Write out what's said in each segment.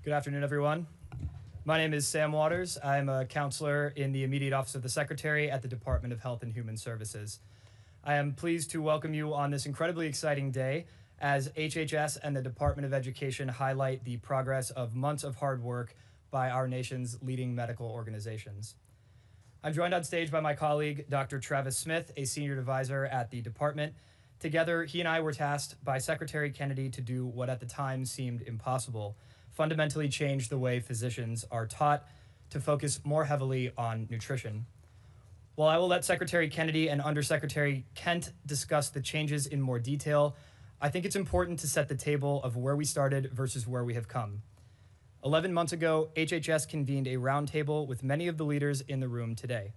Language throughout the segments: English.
Good afternoon, everyone. My name is Sam Waters. I'm a counselor in the immediate office of the Secretary at the Department of Health and Human Services. I am pleased to welcome you on this incredibly exciting day as HHS and the Department of Education highlight the progress of months of hard work by our nation's leading medical organizations. I'm joined on stage by my colleague, Dr. Travis Smith, a senior advisor at the department. Together, he and I were tasked by Secretary Kennedy to do what at the time seemed impossible: fundamentally change the way physicians are taught to focus more heavily on nutrition. While I will let Secretary Kennedy and Undersecretary Kent discuss the changes in more detail, I think it's important to set the table of where we started versus where we have come. 11 months ago, HHS convened a roundtable with many of the leaders in the room today.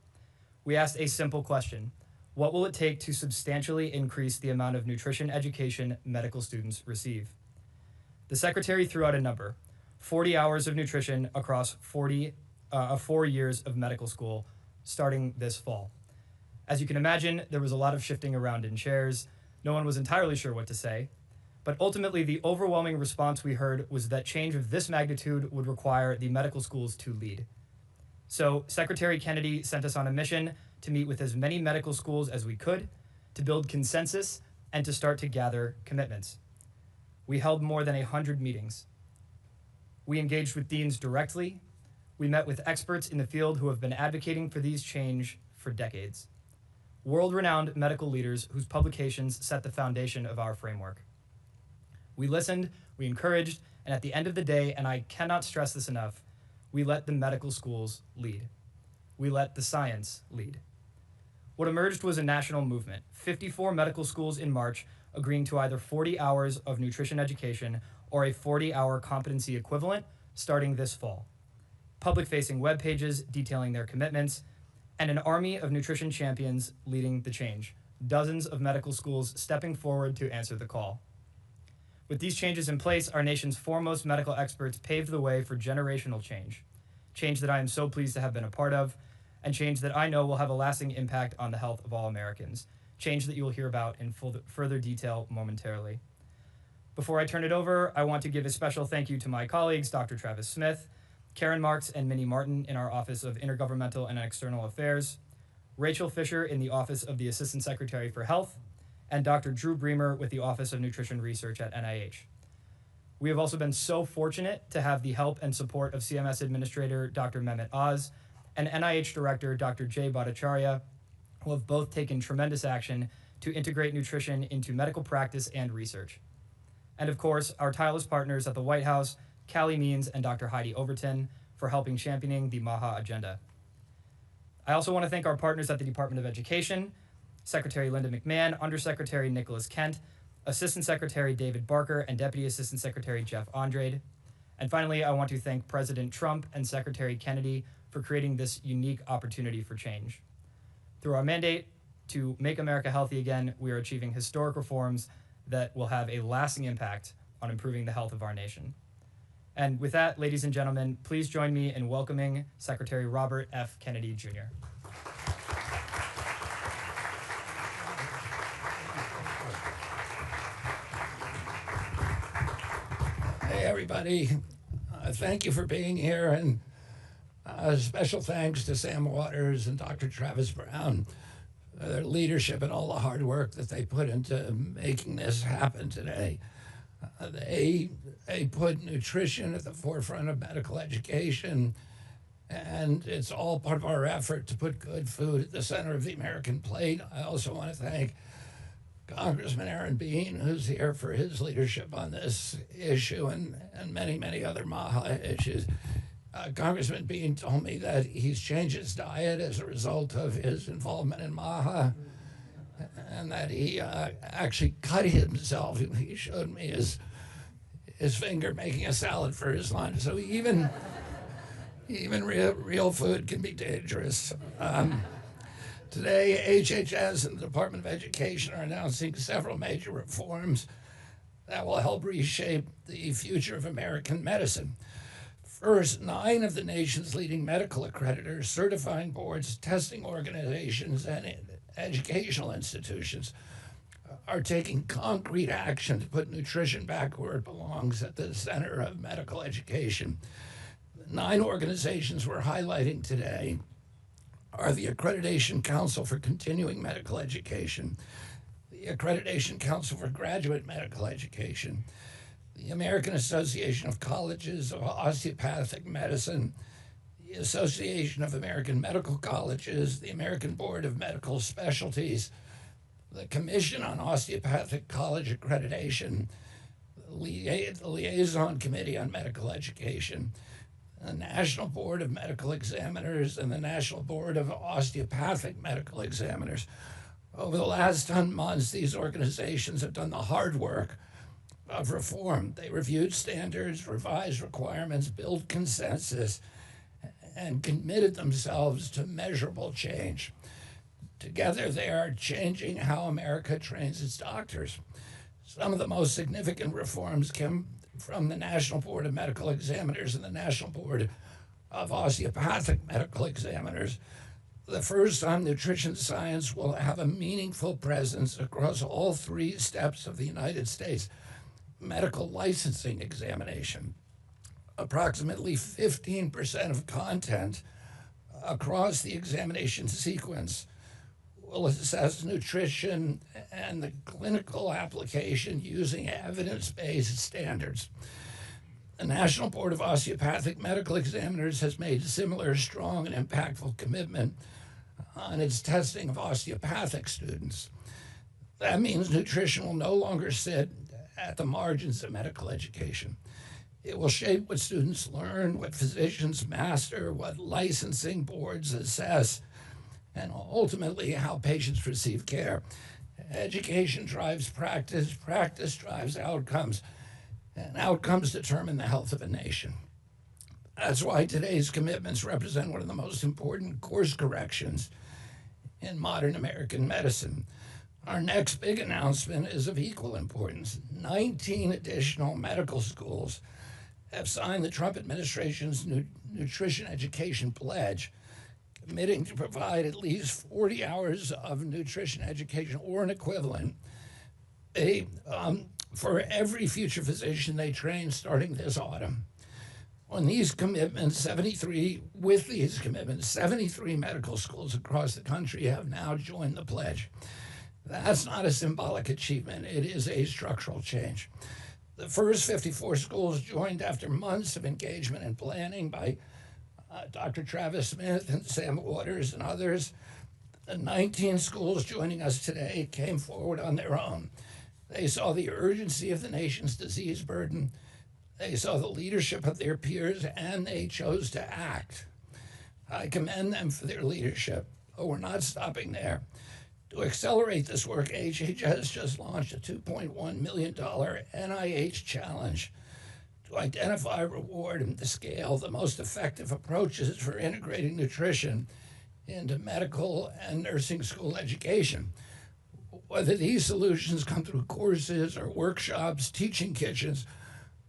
We asked a simple question: what will it take to substantially increase the amount of nutrition education medical students receive? The Secretary threw out a number: 40 hours of nutrition across 4 years of medical school starting this fall. As you can imagine, there was a lot of shifting around in chairs. No one was entirely sure what to say, but ultimately the overwhelming response we heard was that change of this magnitude would require the medical schools to lead. So Secretary Kennedy sent us on a mission to meet with as many medical schools as we could, to build consensus, and to start to gather commitments. We held more than 100 meetings. We engaged with deans directly. We met with experts in the field who have been advocating for these change for decades. World-renowned medical leaders whose publications set the foundation of our framework. We listened, we encouraged, and at the end of the day, and I cannot stress this enough, we let the medical schools lead. We let the science lead. What emerged was a national movement: 54 medical schools in March agreeing to either 40 hours of nutrition education or a 40-hour competency equivalent starting this fall. Public-facing web pages detailing their commitments, and an army of nutrition champions leading the change. Dozens of medical schools stepping forward to answer the call. With these changes in place, our nation's foremost medical experts paved the way for generational change. Change that I am so pleased to have been a part of, and change that I know will have a lasting impact on the health of all Americans. Change that you will hear about in further detail momentarily. Before I turn it over, I want to give a special thank you to my colleagues, Dr. Travis Smith, Karen Marks and Minnie Martin in our Office of Intergovernmental and External Affairs, Rachel Fisher in the Office of the Assistant Secretary for Health, and Dr. Drew Bremer with the Office of Nutrition Research at NIH. We have also been so fortunate to have the help and support of CMS Administrator Dr. Mehmet Oz and NIH Director Dr. Jay Bhattacharya, who have both taken tremendous action to integrate nutrition into medical practice and research. And of course, our tireless partners at the White House, Callie Means and Dr. Heidi Overton, for helping championing the MAHA agenda. I also want to thank our partners at the Department of Education, Secretary Linda McMahon, Undersecretary Nicholas Kent, Assistant Secretary David Barker, and Deputy Assistant Secretary Jeff Andrade. And finally, I want to thank President Trump and Secretary Kennedy for creating this unique opportunity for change. Through our mandate to make America healthy again, we are achieving historic reforms that will have a lasting impact on improving the health of our nation. And with that, ladies and gentlemen, please join me in welcoming Secretary Robert F. Kennedy, Jr. Hey, everybody. Thank you for being here, and special thanks to Sam Waters and Dr. Travis Brown for their leadership and all the hard work that they put into making this happen today. They put nutrition at the forefront of medical education, and it's all part of our effort to put good food at the center of the American plate. I also want to thank Congressman Aaron Bean, who's here for his leadership on this issue and many, many other MAHA issues. Congressman Bean told me that he's changed his diet as a result of his involvement in MAHA, and that he actually cut himself. He showed me his finger making a salad for his lunch. So even real food can be dangerous. Today, HHS and the Department of Education are announcing several major reforms that will help reshape the future of American medicine. First, 9 of the nation's leading medical accreditors, certifying boards, testing organizations, and educational institutions are taking concrete action to put nutrition back where it belongs, at the center of medical education. The 9 organizations we're highlighting today are the Accreditation Council for Continuing Medical Education, the Accreditation Council for Graduate Medical Education, the American Association of Colleges of Osteopathic Medicine, the Association of American Medical Colleges, the American Board of Medical Specialties, the Commission on Osteopathic College Accreditation, the Liaison Committee on Medical Education, the National Board of Medical Examiners, and the National Board of Osteopathic Medical Examiners. Over the last 10 months, these organizations have done the hard work of reform. They reviewed standards, revised requirements, built consensus, and committed themselves to measurable change. Together, they are changing how America trains its doctors. Some of the most significant reforms came from the National Board of Medical Examiners and the National Board of Osteopathic Medical Examiners. The first time nutrition science will have a meaningful presence across all 3 steps of the United States medical licensing examination. Approximately 15% of content across the examination sequence will assess nutrition and the clinical application using evidence-based standards. The National Board of Osteopathic Medical Examiners has made a similar strong and impactful commitment on its testing of osteopathic students. That means nutrition will no longer sit at the margins of medical education. It will shape what students learn, what physicians master, what licensing boards assess, and ultimately how patients receive care. Education drives practice, practice drives outcomes, and outcomes determine the health of a nation. That's why today's commitments represent one of the most important course corrections in modern American medicine. Our next big announcement is of equal importance. 19 additional medical schools have signed the Trump administration's nutrition education pledge, committing to provide at least 40 hours of nutrition education or an equivalent for every future physician they train starting this autumn. On these commitments, 73 medical schools across the country have now joined the pledge. That's not a symbolic achievement, it is a structural change. The first 54 schools joined after months of engagement and planning by Dr. Travis Smith and Sam Waters and others. The 19 schools joining us today came forward on their own. They saw the urgency of the nation's disease burden, they saw the leadership of their peers, and they chose to act. I commend them for their leadership, but we're not stopping there. To accelerate this work, HHS just launched a $2.1 million NIH challenge to identify, reward, and to scale the most effective approaches for integrating nutrition into medical and nursing school education. Whether these solutions come through courses or workshops, teaching kitchens,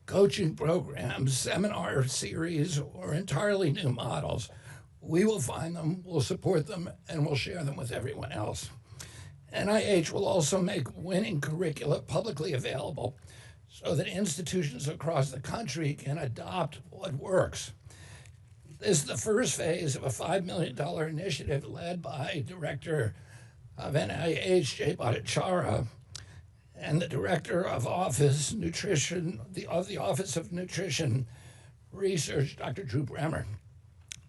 coaching programs, seminar series, or entirely new models, we will find them, we'll support them, and we'll share them with everyone else. NIH will also make winning curricula publicly available so that institutions across the country can adopt what works. This is the first phase of a $5 million initiative led by Director of NIH, Jay Bhattacharya, and the Director of Office Nutrition, of the Office of Nutrition Research, Dr. Drew Bremer.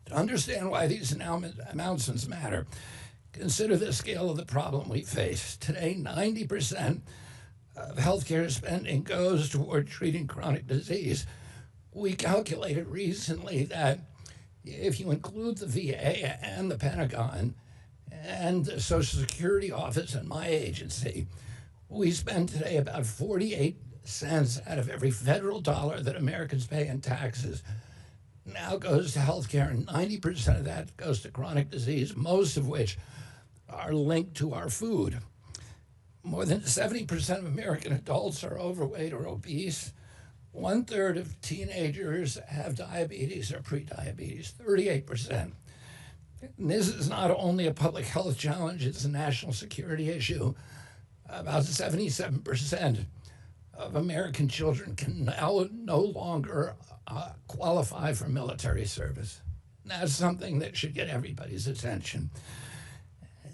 To understand why these announcements matter, consider the scale of the problem we face. Today, 90% of healthcare spending goes toward treating chronic disease. We calculated recently that if you include the VA and the Pentagon and the Social Security Office and my agency, we spend today about 48 cents out of every federal dollar that Americans pay in taxes now goes to healthcare, and 90% of that goes to chronic disease, most of which are linked to our food. More than 70% of American adults are overweight or obese. 1/3 of teenagers have diabetes or prediabetes, 38%. And this is not only a public health challenge, it's a national security issue. About 77% of American children can now no longer qualify for military service. That's something that should get everybody's attention.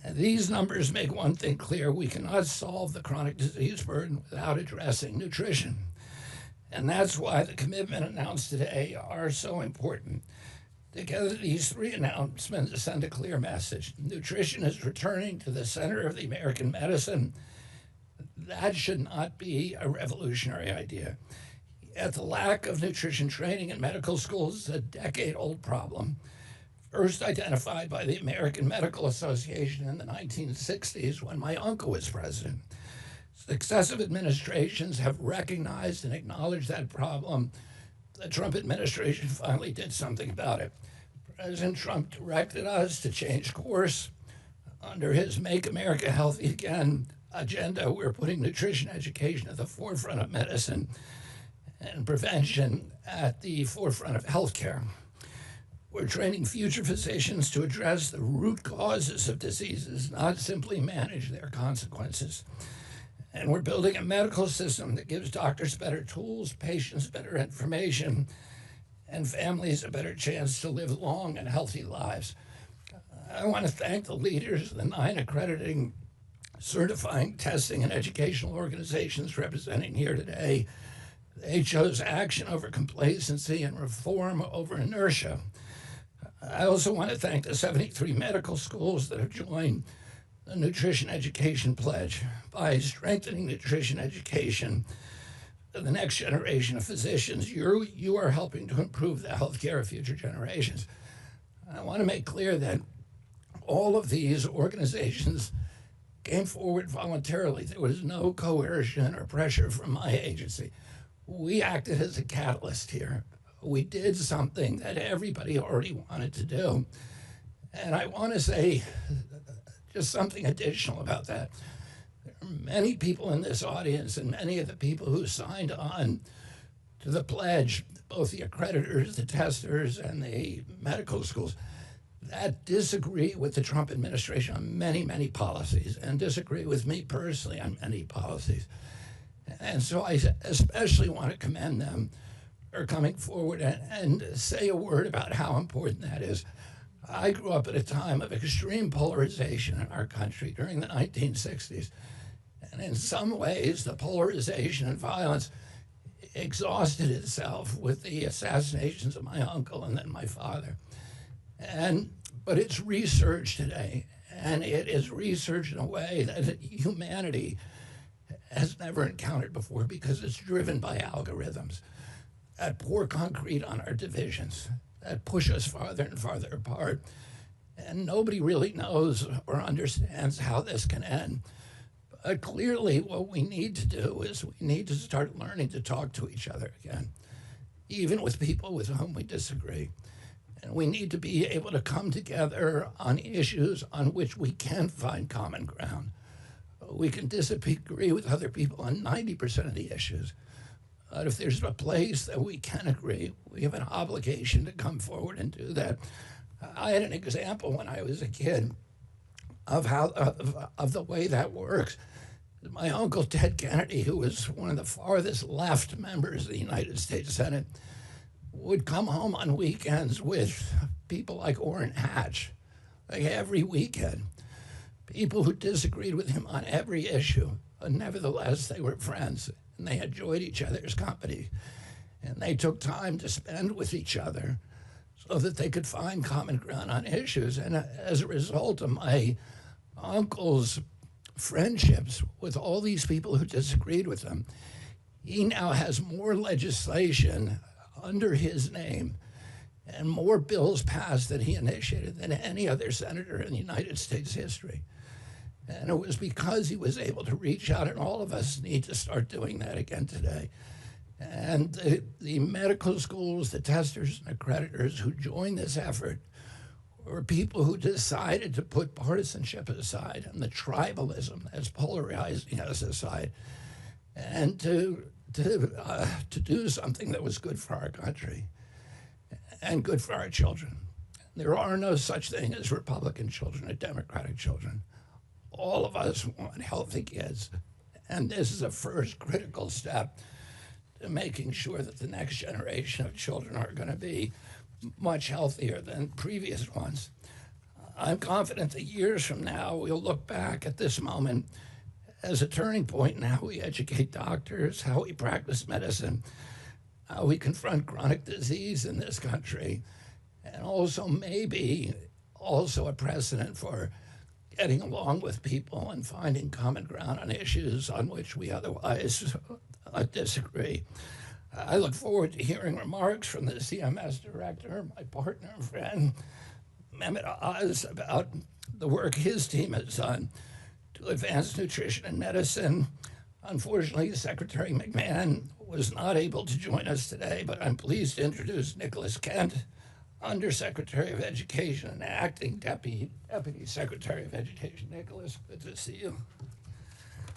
These numbers make one thing clear: we cannot solve the chronic disease burden without addressing nutrition. And that's why the commitment announced today are so important. Together, these three announcements send a clear message. Nutrition is returning to the center of the American medicine. That should not be a revolutionary idea. Yet the lack of nutrition training in medical schools is a decade-old problem, first identified by the American Medical Association in the 1960s when my uncle was president. Successive administrations have recognized and acknowledged that problem. The Trump administration finally did something about it. President Trump directed us to change course. Under his Make America Healthy Again agenda, we're putting nutrition education at the forefront of medicine and prevention at the forefront of healthcare. We're training future physicians to address the root causes of diseases, not simply manage their consequences. And we're building a medical system that gives doctors better tools, patients better information, and families a better chance to live long and healthy lives. I want to thank the leaders of the 9 accrediting, certifying, testing, and educational organizations representing here today. They chose action over complacency and reform over inertia. I also want to thank the 73 medical schools that have joined the Nutrition Education Pledge. By strengthening nutrition education to the next generation of physicians, you are helping to improve the healthcare of future generations. I want to make clear that all of these organizations came forward voluntarily. There was no coercion or pressure from my agency. We acted as a catalyst here. We did something that everybody already wanted to do. And I want to say just something additional about that. There are many people in this audience and many of the people who signed on to the pledge, both the accreditors, the testers, and the medical schools, that disagree with the Trump administration on many, many policies and disagree with me personally on many policies. And so I especially want to commend them for coming forward and say a word about how important that is. I grew up at a time of extreme polarization in our country during the 1960s. And in some ways, the polarization and violence exhausted itself with the assassinations of my uncle and then my father. But it's research today, and it is research in a way that humanity has never encountered before because it's driven by algorithms that pour concrete on our divisions, that push us farther and farther apart. And nobody really knows or understands how this can end. But clearly what we need to do is we need to start learning to talk to each other again, even with people with whom we disagree. And we need to be able to come together on issues on which we can find common ground. We can disagree with other people on 90% of the issues. But if there's a place that we can agree, we have an obligation to come forward and do that. I had an example when I was a kid of how of the way that works. My uncle Ted Kennedy, who was one of the farthest left members of the United States Senate, would come home on weekends with people like Orrin Hatch, like every weekend. People who disagreed with him on every issue, but nevertheless they were friends and they enjoyed each other's company. And they took time to spend with each other so that they could find common ground on issues. And as a result of my uncle's friendships with all these people who disagreed with him, he now has more legislation under his name and more bills passed that he initiated than any other senator in the United States history. And it was because he was able to reach out, and all of us need to start doing that again today. And the medical schools, the testers and accreditors who joined this effort were people who decided to put partisanship aside and the tribalism that's polarizing us aside, and to do something that was good for our country and good for our children. There are no such thing as Republican children or Democratic children. All of us want healthy kids, and this is a first critical step to making sure that the next generation of children are going to be much healthier than previous ones. I'm confident that years from now, we'll look back at this moment as a turning point in how we educate doctors, how we practice medicine, how we confront chronic disease in this country, and also maybe also a precedent for getting along with people and finding common ground on issues on which we otherwise disagree. I look forward to hearing remarks from the CMS director, my partner and friend, Mehmet Oz, about the work his team has done to advance nutrition and medicine. Unfortunately, Secretary McMahon was not able to join us today, but I'm pleased to introduce Nicholas Kent, Undersecretary of Education and Acting Deputy Secretary of Education. Nicholas, good to see you.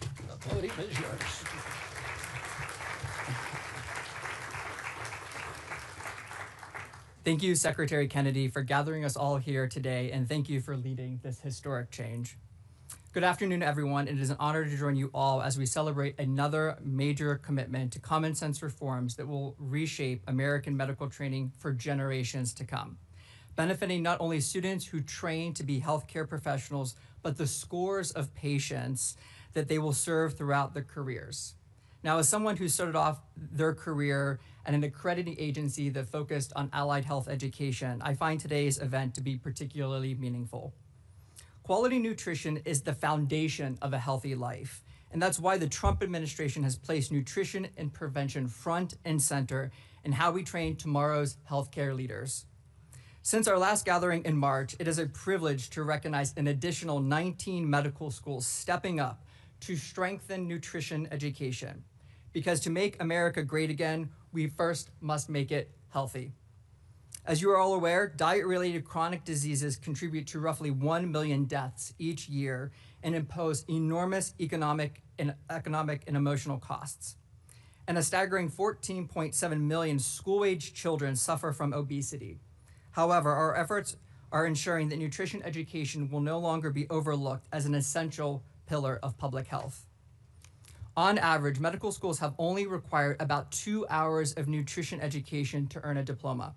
The podium is yours. Thank you, Secretary Kennedy, for gathering us all here today, and thank you for leading this historic change. Good afternoon, everyone. It is an honor to join you all as we celebrate another major commitment to common sense reforms that will reshape American medical training for generations to come, benefiting not only students who train to be healthcare professionals, but the scores of patients that they will serve throughout their careers. Now, as someone who started off their career at an accrediting agency that focused on allied health education, I find today's event to be particularly meaningful. Quality nutrition is the foundation of a healthy life, and that's why the Trump administration has placed nutrition and prevention front and center in how we train tomorrow's healthcare leaders. Since our last gathering in March, it is a privilege to recognize an additional 19 medical schools stepping up to strengthen nutrition education. Because to make America great again, we first must make it healthy. As you are all aware, diet-related chronic diseases contribute to roughly 1 million deaths each year and impose enormous economic and emotional costs. And a staggering 14.7 million school-age children suffer from obesity. However, our efforts are ensuring that nutrition education will no longer be overlooked as an essential pillar of public health. On average, medical schools have only required about 2 hours of nutrition education to earn a diploma.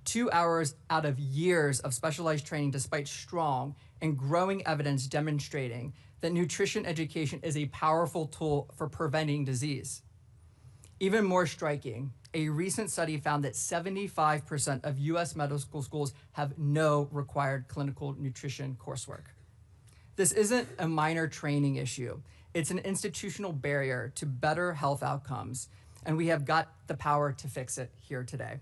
2 hours out of years of specialized training, despite strong and growing evidence demonstrating that nutrition education is a powerful tool for preventing disease. Even more striking, a recent study found that 75% of U.S. medical schools have no required clinical nutrition coursework. This isn't a minor training issue. It's an institutional barrier to better health outcomes, and we have got the power to fix it here today.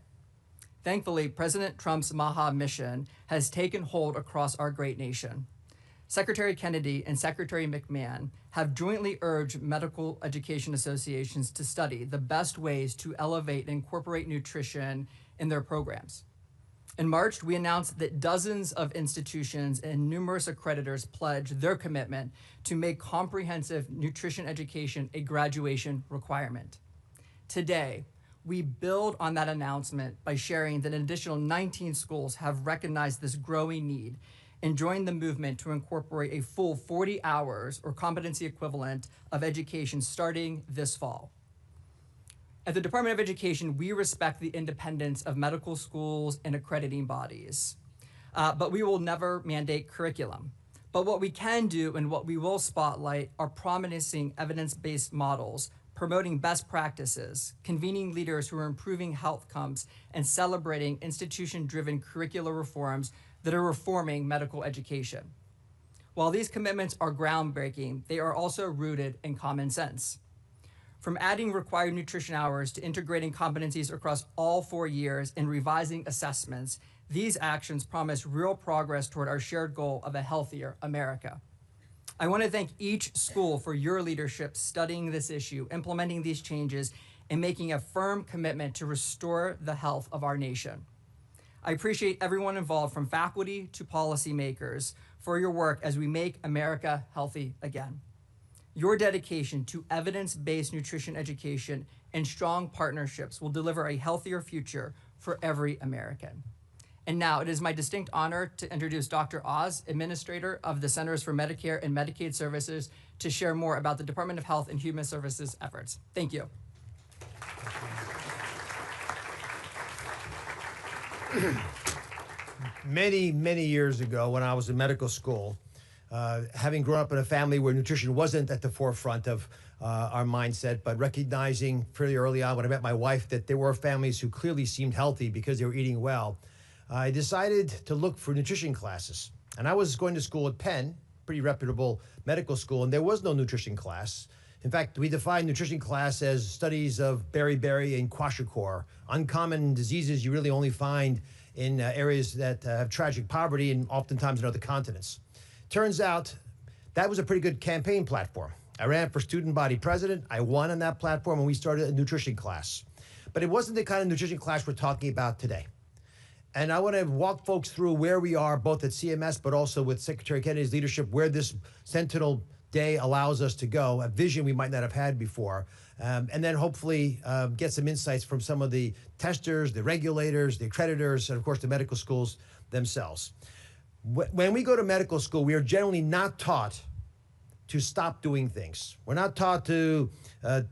Thankfully, President Trump's Maha mission has taken hold across our great nation. Secretary Kennedy and Secretary McMahon have jointly urged medical education associations to study the best ways to elevate and incorporate nutrition in their programs. In March, we announced that dozens of institutions and numerous accreditors pledged their commitment to make comprehensive nutrition education a graduation requirement. Today, we build on that announcement by sharing that an additional 19 schools have recognized this growing need and joined the movement to incorporate a full 40 hours or competency equivalent of education starting this fall. At the Department of Education, we respect the independence of medical schools and accrediting bodies, but we will never mandate curriculum. But what we can do and what we will spotlight are promising evidence-based models, promoting best practices, convening leaders who are improving health outcomes, and celebrating institution-driven curricular reforms that are reforming medical education. While these commitments are groundbreaking, they are also rooted in common sense. From adding required nutrition hours to integrating competencies across all 4 years and revising assessments, these actions promise real progress toward our shared goal of a healthier America. I want to thank each school for your leadership studying this issue, implementing these changes, and making a firm commitment to restore the health of our nation. I appreciate everyone involved, from faculty to policymakers, for your work as we make America healthy again. Your dedication to evidence-based nutrition education and strong partnerships will deliver a healthier future for every American. And now it is my distinct honor to introduce Dr. Oz, Administrator of the Centers for Medicare and Medicaid Services, to share more about the Department of Health and Human Services efforts. Thank you. Many years ago, when I was in medical school, having grown up in a family where nutrition wasn't at the forefront of our mindset, but recognizing fairly early on when I met my wife that there were families who clearly seemed healthy because they were eating well, I decided to look for nutrition classes. And I was going to school at Penn, pretty reputable medical school, and there was no nutrition class. In fact, we define nutrition class as studies of beriberi and kwashiorkor, uncommon diseases you really only find in areas that have tragic poverty and oftentimes in other continents. Turns out that was a pretty good campaign platform. I ran for student body president. I won on that platform, and we started a nutrition class. But it wasn't the kind of nutrition class we're talking about today. And I want to walk folks through where we are, both at CMS, but also with Secretary Kennedy's leadership, where this Sentinel Day allows us to go, a vision we might not have had before, and then hopefully get some insights from some of the testers, the regulators, the accreditors, and of course the medical schools themselves. When we go to medical school, we are generally not taught to stop doing things. We're not taught to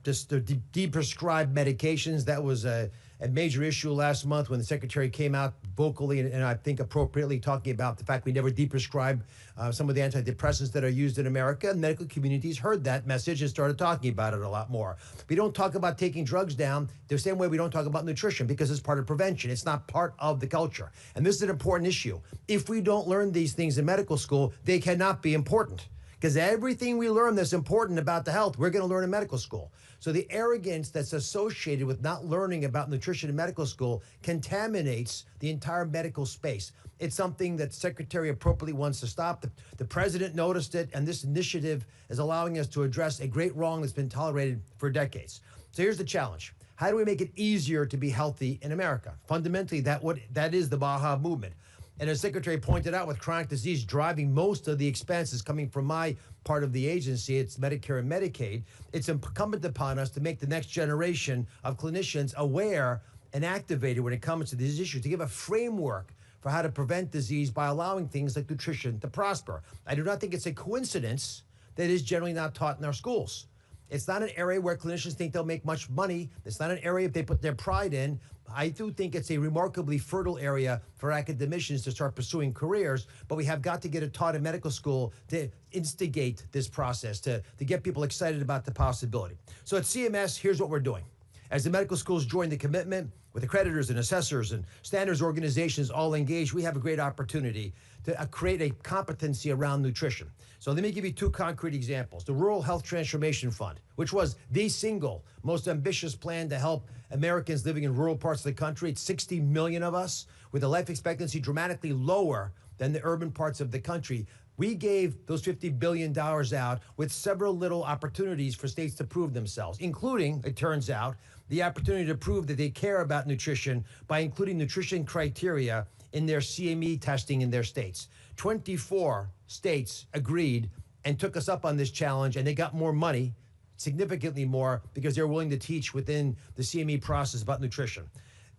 just to de-prescribe medications. That was a major issue last month when the Secretary came out vocally and I think appropriately talking about the fact we never de-prescribe some of the antidepressants that are used in America. And medical communities heard that message and started talking about it a lot more. We don't talk about taking drugs down the same way we don't talk about nutrition because it's part of prevention. It's not part of the culture. And this is an important issue. If we don't learn these things in medical school, they cannot be important. Because everything we learn that's important about the health, we're going to learn in medical school. So the arrogance that's associated with not learning about nutrition in medical school contaminates the entire medical space. It's something that the Secretary appropriately wants to stop. The President noticed it, and this initiative is allowing us to address a great wrong that's been tolerated for decades. So here's the challenge. How do we make it easier to be healthy in America? Fundamentally, that is the Baja movement. And as Secretary pointed out, with chronic disease driving most of the expenses coming from my part of the agency, it's Medicare and Medicaid, it's incumbent upon us to make the next generation of clinicians aware and activated when it comes to these issues, to give a framework for how to prevent disease by allowing things like nutrition to prosper. I do not think it's a coincidence that it is generally not taught in our schools. It's not an area where clinicians think they'll make much money. It's not an area they put their pride in. I do think it's a remarkably fertile area for academicians to start pursuing careers, but we have got to get it taught in medical school to instigate this process, to get people excited about the possibility. So at CMS, here's what we're doing. As the medical schools join the commitment, with accreditors and assessors and standards organizations all engaged, we have a great opportunity to create a competency around nutrition. So let me give you two concrete examples. The Rural Health Transformation Fund, which was the single most ambitious plan to help Americans living in rural parts of the country. It's 60 million of us with a life expectancy dramatically lower than the urban parts of the country. We gave those $50 billion out with several little opportunities for states to prove themselves, including, it turns out, the opportunity to prove that they care about nutrition by including nutrition criteria in their CME testing in their states. 24 states agreed and took us up on this challenge, and they got more money significantly more because they're willing to teach within the CME process about nutrition.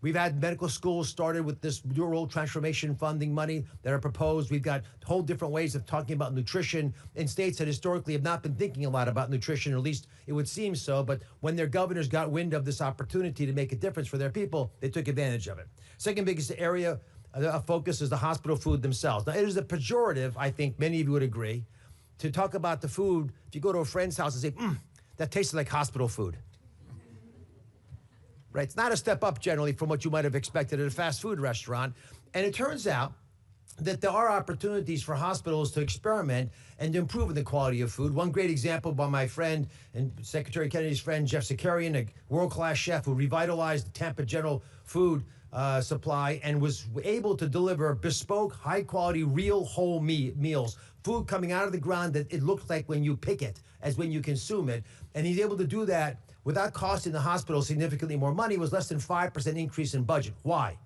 We've had medical schools started with this dual transformation funding money that are proposed. We've got whole different ways of talking about nutrition in states that historically have not been thinking a lot about nutrition, or at least it would seem so. But when their governors got wind of this opportunity to make a difference for their people, they took advantage of it. Second biggest area of focus is the hospital food themselves. Now, it is a pejorative, I think many of you would agree, to talk about the food. If you go to a friend's house and say, that tastes like hospital food. Right? It's not a step up generally from what you might have expected at a fast food restaurant. And it turns out that there are opportunities for hospitals to experiment and to improve the quality of food. One great example by my friend and Secretary Kennedy's friend, Jeff Zakarian, a world-class chef who revitalized the Tampa General food supply and was able to deliver bespoke, high-quality, real whole meals, food coming out of the ground that it looks like when you pick it as when you consume it. And he's able to do that without costing the hospital significantly more money. It was less than 5% increase in budget. Why?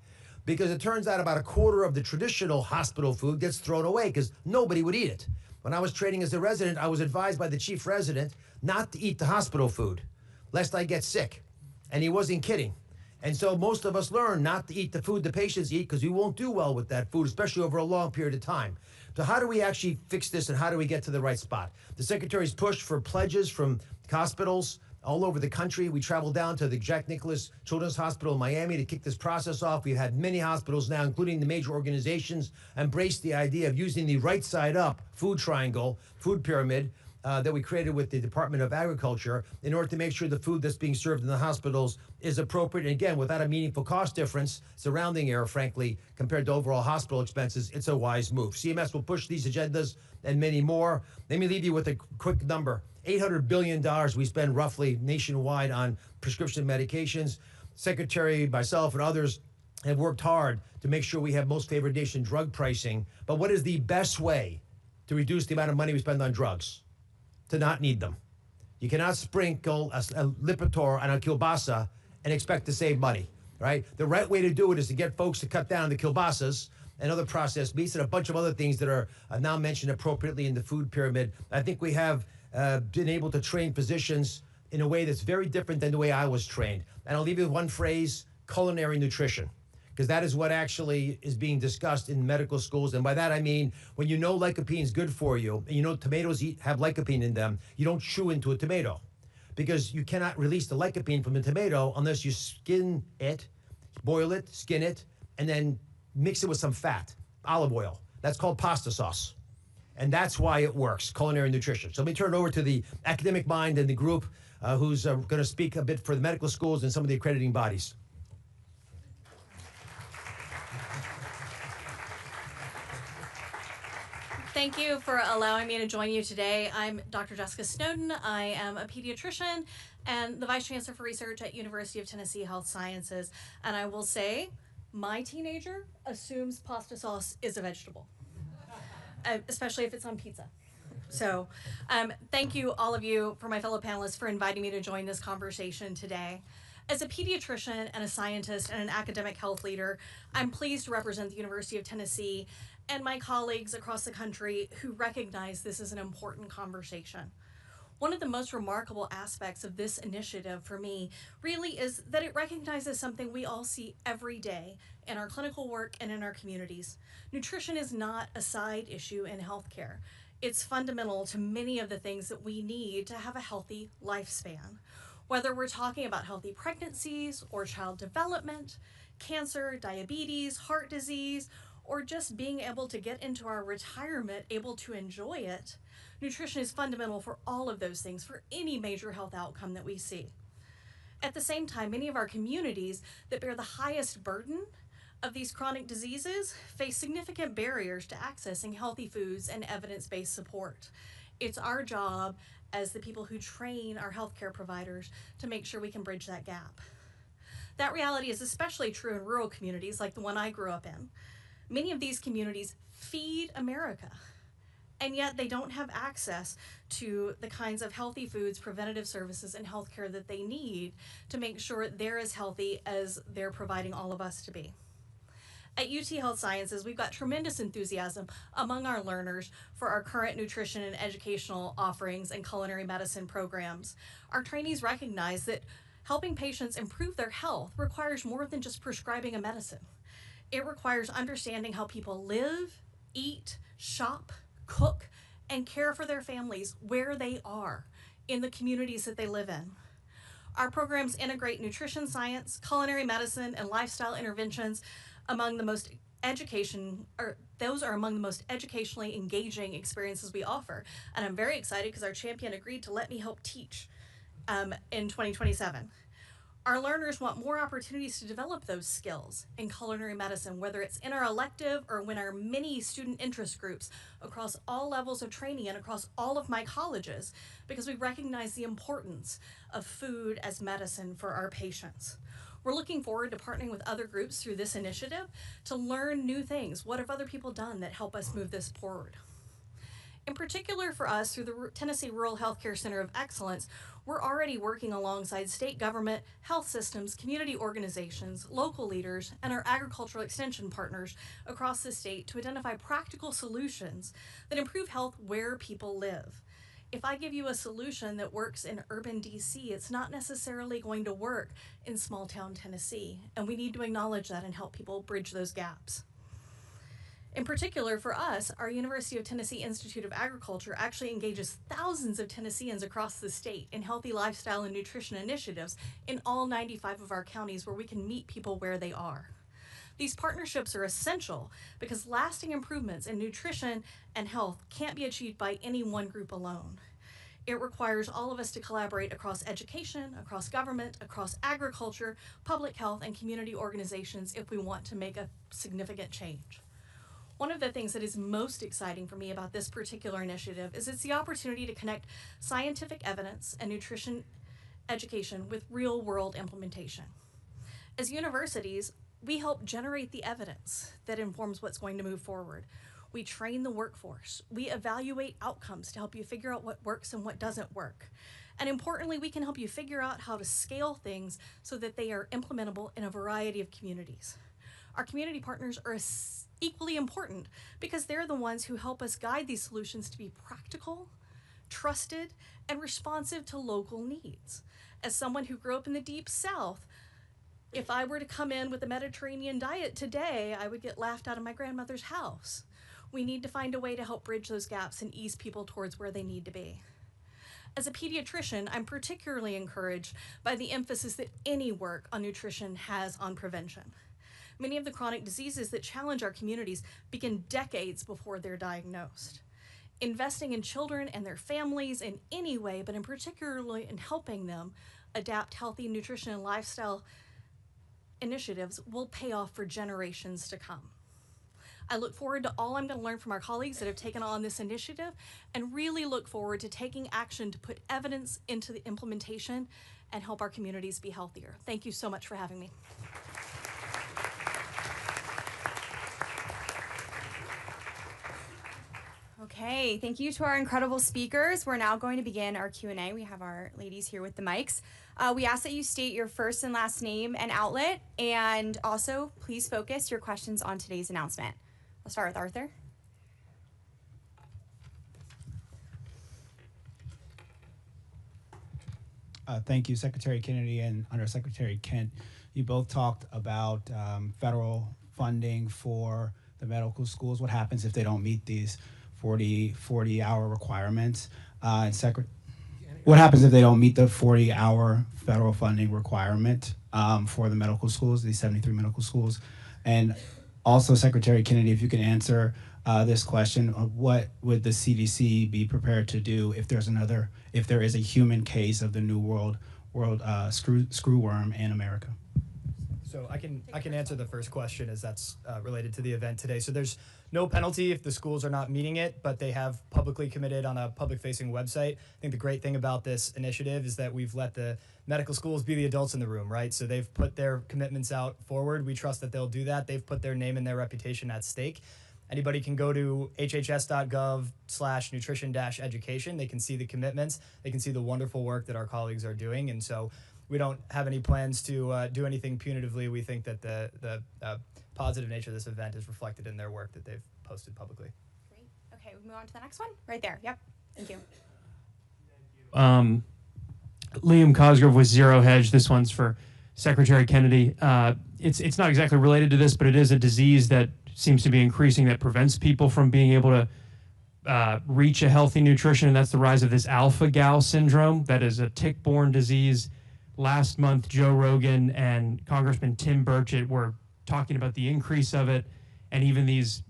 Because it turns out about a quarter of the traditional hospital food gets thrown away because nobody would eat it. When I was training as a resident, I was advised by the chief resident not to eat the hospital food, lest I get sick. And he wasn't kidding. And so most of us learn not to eat the food the patients eat because we won't do well with that food, especially over a long period of time. So how do we actually fix this, and how do we get to the right spot? The Secretary's pushed for pledges from hospitals all over the country. We traveled down to the Jack Nicklaus Children's Hospital in Miami to kick this process off. We've had many hospitals now, including the major organizations, embrace the idea of using the right side up food triangle, food pyramid, that we created with the Department of Agriculture in order to make sure the food that's being served in the hospitals is appropriate. And again, without a meaningful cost difference, surrounding error, frankly, compared to overall hospital expenses, it's a wise move. CMS will push these agendas and many more. Let me leave you with a quick number. $800 billion we spend roughly nationwide on prescription medications. Secretary, myself, and others have worked hard to make sure we have most favored nation drug pricing. But what is the best way to reduce the amount of money we spend on drugs? To not need them. You cannot sprinkle a Lipitor on a kielbasa and expect to save money, right? The right way to do it is to get folks to cut down on the kielbasas and other processed meats and a bunch of other things that are now mentioned appropriately in the food pyramid. I think we have been able to train physicians in a way that's very different than the way I was trained. And I'll leave you with one phrase: culinary nutrition. Because that is what actually is being discussed in medical schools. And by that, I mean, when you know lycopene is good for you, and you know tomatoes have lycopene in them, you don't chew into a tomato. Because you cannot release the lycopene from the tomato unless you skin it, boil it, skin it, and then mix it with some fat, olive oil. That's called pasta sauce. And that's why it works, culinary nutrition. So let me turn it over to the academic mind and the group who's going to speak a bit for the medical schools and some of the accrediting bodies. Thank you for allowing me to join you today. I'm Dr. Jessica Snowden. I am a pediatrician and the Vice Chancellor for Research at University of Tennessee Health Sciences. And I will say, my teenager assumes pasta sauce is a vegetable, especially if it's on pizza. So thank you, all of you, for my fellow panelists, for inviting me to join this conversation today. As a pediatrician and a scientist and an academic health leader, I'm pleased to represent the University of Tennessee and my colleagues across the country who recognize this as an important conversation. One of the most remarkable aspects of this initiative for me really is that it recognizes something we all see every day in our clinical work and in our communities. Nutrition is not a side issue in healthcare. It's fundamental to many of the things that we need to have a healthy lifespan. Whether we're talking about healthy pregnancies or child development, cancer, diabetes, heart disease, or just being able to get into our retirement, able to enjoy it, nutrition is fundamental for all of those things, for any major health outcome that we see. At the same time, many of our communities that bear the highest burden of these chronic diseases face significant barriers to accessing healthy foods and evidence-based support. It's our job as the people who train our healthcare providers to make sure we can bridge that gap. That reality is especially true in rural communities like the one I grew up in. Many of these communities feed America, and yet they don't have access to the kinds of healthy foods, preventative services, and healthcare that they need to make sure they're as healthy as they're providing all of us to be. At UT Health Sciences, we've got tremendous enthusiasm among our learners for our current nutrition and educational offerings and culinary medicine programs. Our trainees recognize that helping patients improve their health requires more than just prescribing a medicine. It requires understanding how people live, eat, shop, cook, and care for their families where they are in the communities that they live in. Our programs integrate nutrition science, culinary medicine, and lifestyle interventions among the most those are among the most educationally engaging experiences we offer. And I'm very excited because our champion agreed to let me help teach in 2027. Our learners want more opportunities to develop those skills in culinary medicine, whether it's in our elective or in our many student interest groups across all levels of training and across all of my colleges, because we recognize the importance of food as medicine for our patients. We're looking forward to partnering with other groups through this initiative to learn new things. What have other people done that help us move this forward? In particular for us, through the Tennessee Rural Healthcare Center of Excellence, we're already working alongside state government, health systems, community organizations, local leaders, and our agricultural extension partners across the state to identify practical solutions that improve health where people live. If I give you a solution that works in urban DC, it's not necessarily going to work in small town Tennessee, and we need to acknowledge that and help people bridge those gaps. In particular, for us, our University of Tennessee Institute of Agriculture actually engages thousands of Tennesseans across the state in healthy lifestyle and nutrition initiatives in all 95 of our counties where we can meet people where they are. These partnerships are essential because lasting improvements in nutrition and health can't be achieved by any one group alone. It requires all of us to collaborate across education, across government, across agriculture, public health, and community organizations if we want to make a significant change. One of the things that is most exciting for me about this particular initiative is it's the opportunity to connect scientific evidence and nutrition education with real-world implementation. As universities, we help generate the evidence that informs what's going to move forward. We train the workforce. We evaluate outcomes to help you figure out what works and what doesn't work. And importantly, we can help you figure out how to scale things so that they are implementable in a variety of communities. Our community partners are equally important because they're the ones who help us guide these solutions to be practical, trusted, and responsive to local needs. As someone who grew up in the Deep South, if I were to come in with a Mediterranean diet today, I would get laughed out of my grandmother's house. We need to find a way to help bridge those gaps and ease people towards where they need to be. As a pediatrician, I'm particularly encouraged by the emphasis that any work on nutrition has on prevention. Many of the chronic diseases that challenge our communities begin decades before they're diagnosed. Investing in children and their families in any way, but in particularly in helping them adapt healthy nutrition and lifestyle initiatives will pay off for generations to come. I look forward to all I'm going to learn from our colleagues that have taken on this initiative and really look forward to taking action to put evidence into the implementation and help our communities be healthier. Thank you so much for having me. Okay, thank you to our incredible speakers. We're now going to begin our Q&A. We have our ladies here with the mics. We ask that you state your first and last name and outlet, and also please focus your questions on today's announcement. I'll start with Arthur. Thank you, Secretary Kennedy and Undersecretary Kent. You both talked about federal funding for the medical schools. What happens if they don't meet these 40-hour requirements? What happens if they don't meet the 40-hour federal funding requirement for the medical schools, these 73 medical schools? And also, Secretary Kennedy, if you can answer this question, what would the CDC be prepared to do if there is a human case of the new world screwworm in America? So I can answer the first question, as that's related to the event today. So there's no penalty if the schools are not meeting it, but they have publicly committed on a public-facing website. I think the great thing about this initiative is that we've let the medical schools be the adults in the room, right? So they've put their commitments out forward. We trust that they'll do that. They've put their name and their reputation at stake. Anybody can go to hhs.gov/nutrition-education. They can see the commitments. They can see the wonderful work that our colleagues are doing. And so we don't have any plans to do anything punitively. We think that the positive nature of this event is reflected in their work that they've posted publicly. Great. Okay, we move on to the next one. Right there. Yep. Thank you. Liam Cosgrove with Zero Hedge. This one's for Secretary Kennedy. It's not exactly related to this, but it is a disease that seems to be increasing that prevents people from being able to reach a healthy nutrition, and that's the rise of this alpha-gal syndrome. That is a tick-borne disease. Last month, Joe Rogan and Congressman Tim Burchett were talking about the increase of it, and even these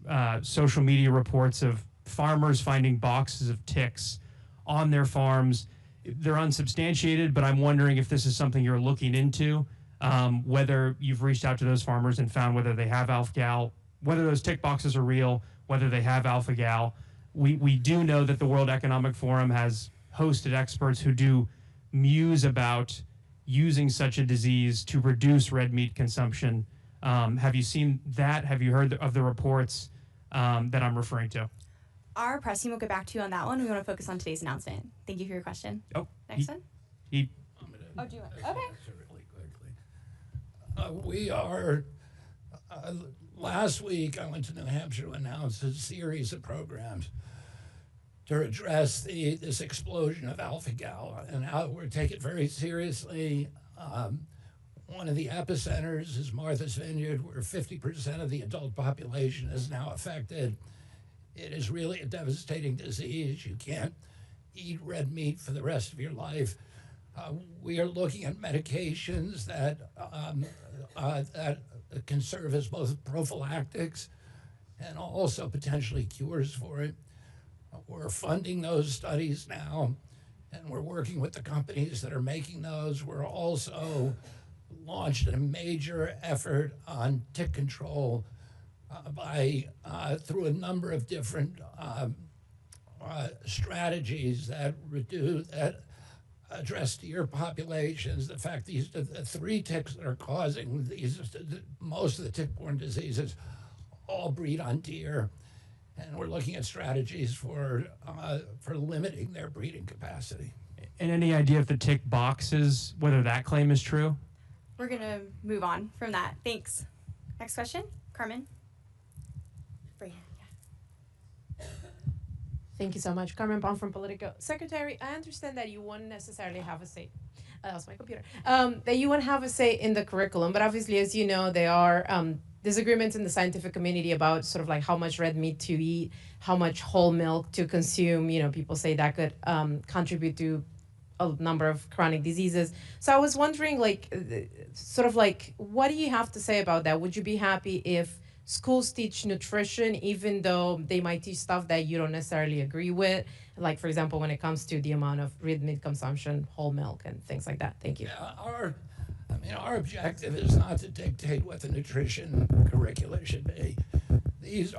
social media reports of farmers finding boxes of ticks on their farms. They're unsubstantiated, but I'm wondering if this is something you're looking into, whether you've reached out to those farmers and found whether they have alpha-gal, whether those tick boxes are real, whether they have alpha-gal. We do know that the World Economic Forum has hosted experts who do muse about using such a disease to reduce red meat consumption. Have you seen that? Have you heard of the reports that I'm referring to? Our press team will get back to you on that one. We want to focus on today's announcement. Thank you for your question. Oh, Next one. He Oh, do you want? Okay. Really quickly. We are, last week I went to New Hampshire to announce a series of programs to address this explosion of alpha-gal, and how we're taking it very seriously. One of the epicenters is Martha's Vineyard, where 50% of the adult population is now affected. It is really a devastating disease. You can't eat red meat for the rest of your life. We are looking at medications that can serve as both prophylactics and also potentially cures for it. We're funding those studies now, and we're working with the companies that are making those. We're also launched a major effort on tick control through a number of different strategies that address deer populations. The fact the three ticks that are causing most of the tick-borne diseases all breed on deer, and we're looking at strategies for limiting their breeding capacity. And any idea if the tick boxes, whether that claim is true? We're going to move on from that. Thanks. Next question. Carmen. Right here. Yeah. Thank you so much. Carmen Baum from Politico. Secretary, I understand that you won't necessarily have a say. That was my computer. That you won't have a say in the curriculum, but obviously, as you know, there are disagreements in the scientific community about sort of like how much red meat to eat, how much whole milk to consume. You know, people say that could contribute to a number of chronic diseases. So I was wondering, like, sort of like, what do you have to say about that? Would you be happy if schools teach nutrition, even though they might teach stuff that you don't necessarily agree with? Like, for example, when it comes to the amount of red meat consumption, whole milk, and things like that. Thank you. Yeah, our objective is not to dictate what the nutrition curricula should be. These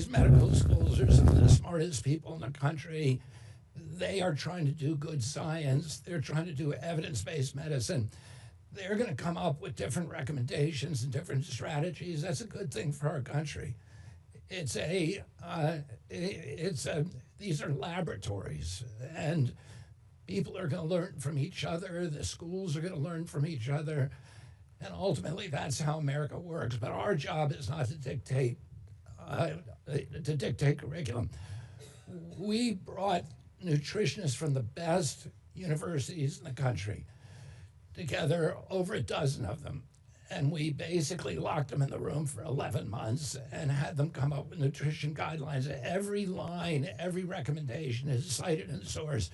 medical schools are some of the smartest people in the country. They are trying to do good science. They're trying to do evidence-based medicine. They're going to come up with different recommendations and different strategies. That's a good thing for our country. These are laboratories, and people are going to learn from each other. The schools are going to learn from each other, and ultimately that's how America works. But our job is not to dictate curriculum. We brought nutritionists from the best universities in the country together, over a dozen of them, and we basically locked them in the room for 11 months and had them come up with nutrition guidelines. Every line, every recommendation is cited and sourced.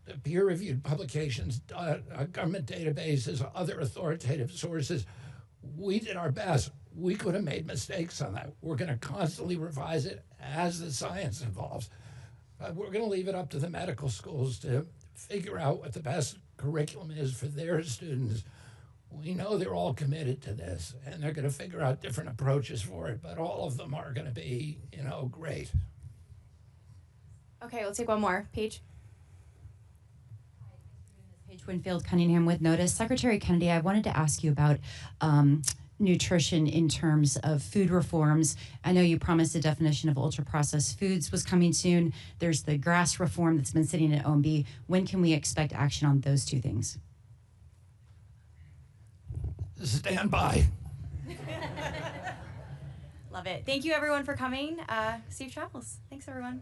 The peer-reviewed publications, government databases, other authoritative sources. We did our best. We could have made mistakes on that. We're going to constantly revise it as the science evolves. But we're going to leave it up to the medical schools to figure out what the best curriculum is for their students. We know they're all committed to this, and they're going to figure out different approaches for it, but all of them are going to be, great. Okay, we'll take one more. Paige. Paige Winfield Cunningham with Notice. Secretary Kennedy, I wanted to ask you about nutrition in terms of food reforms. I know you promised a definition of ultra-processed foods was coming soon. There's the grass reform that's been sitting at OMB. When can we expect action on those two things? stand by. Love it. Thank you, everyone, for coming. Safe travels. Thanks, everyone.